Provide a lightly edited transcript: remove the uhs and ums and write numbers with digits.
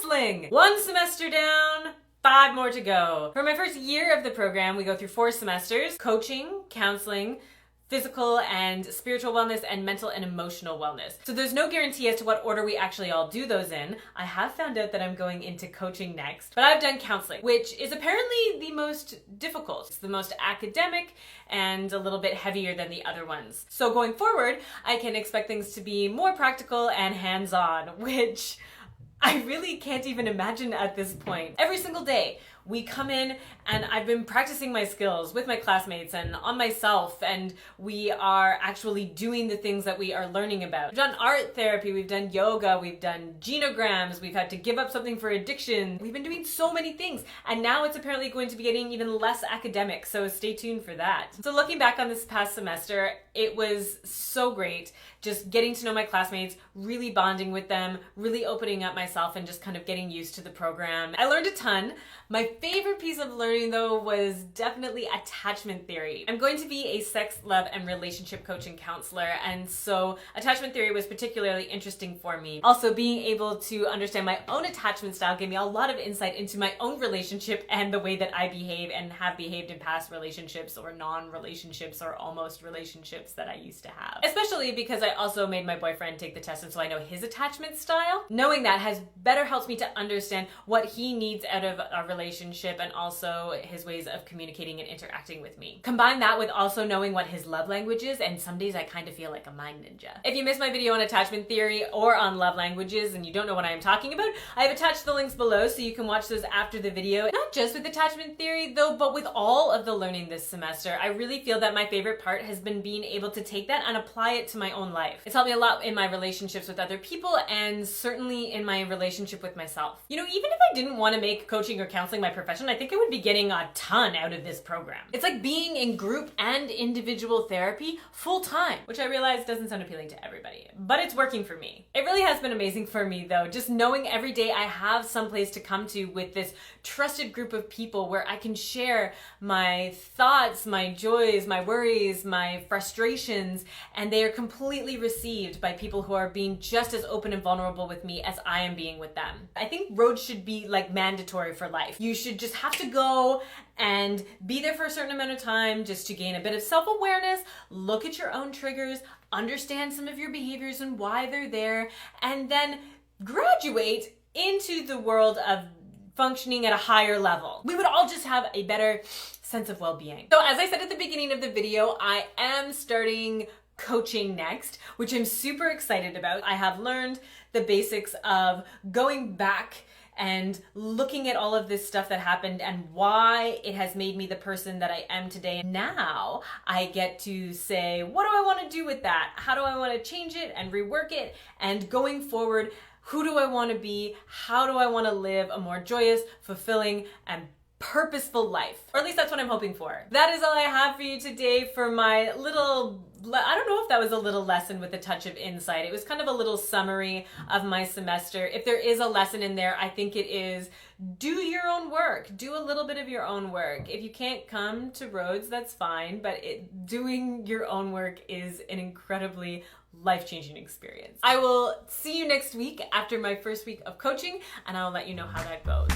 Counseling. 1 semester down, 5 more to go. For my first year of the program, we go through 4 semesters: coaching, counseling, physical and spiritual wellness, and mental and emotional wellness. So there's no guarantee as to what order we actually all do those in. I have found out that I'm going into coaching next, but I've done counseling, which is apparently the most difficult. It's the most academic and a little bit heavier than the other ones. So going forward, I can expect things to be more practical and hands-on, which I really can't even imagine at this point. Every single day, we come in and I've been practicing my skills with my classmates and on myself, and we are actually doing the things that we are learning about. We've done art therapy, we've done yoga, we've done genograms, we've had to give up something for addiction. We've been doing so many things, and now it's apparently going to be getting even less academic, so stay tuned for that. So looking back on this past semester, it was so great just getting to know my classmates, really bonding with them, really opening up myself and just kind of getting used to the program. I learned a ton. My favorite piece of learning though was definitely attachment theory. I'm going to be a sex, love, and relationship coach and counselor, and so attachment theory was particularly interesting for me. Also, being able to understand my own attachment style gave me a lot of insight into my own relationship and the way that I behave and have behaved in past relationships or non-relationships or almost relationships that I used to have. Especially because I also made my boyfriend take the test, and so I know his attachment style. Knowing that has better helped me to understand what he needs out of a relationship and also his ways of communicating and interacting with me. Combine that with also knowing what his love language is, and some days I kind of feel like a mind ninja. If you missed my video on attachment theory or on love languages and you don't know what I am talking about, I have attached the links below so you can watch those after the video. Not just with attachment theory though, but with all of the learning this semester. I really feel that my favorite part has been being able to take that and apply it to my own life. It's helped me a lot in my relationships with other people and certainly in my relationship with myself. You know, even if I didn't want to make coaching or counseling my profession, I think I would be getting a ton out of this program. It's like being in group and individual therapy full time, which I realize doesn't sound appealing to everybody, but it's working for me. It really has been amazing for me though, just knowing every day I have some place to come to with this trusted group of people where I can share my thoughts, my joys, my worries, my frustrations, and they are completely received by people who are being just as open and vulnerable with me as I am being with them. I think Rhodes should be like mandatory for life. You should just have to go and be there for a certain amount of time just to gain a bit of self-awareness, look at your own triggers, understand some of your behaviors and why they're there, and then graduate into the world of functioning at a higher level. We would all just have a better sense of well-being. So as I said at the beginning of the video, I am starting coaching next, which I'm super excited about. I have learned the basics of going back and looking at all of this stuff that happened and why it has made me the person that I am today. Now I get to say, what do I want to do with that? How do I want to change it and rework it? And going forward, who do I want to be? How do I want to live a more joyous, fulfilling, and purposeful life? Or at least that's what I'm hoping for. That is all I have for you today for my little, I don't know if that was a little lesson with a touch of insight. It was kind of a little summary of my semester. If there is a lesson in there, I think it is do your own work. Do a little bit of your own work. If you can't come to Rhodes, that's fine, but doing your own work is an incredibly life-changing experience. I will see you next week after my first week of coaching, and I'll let you know how that goes.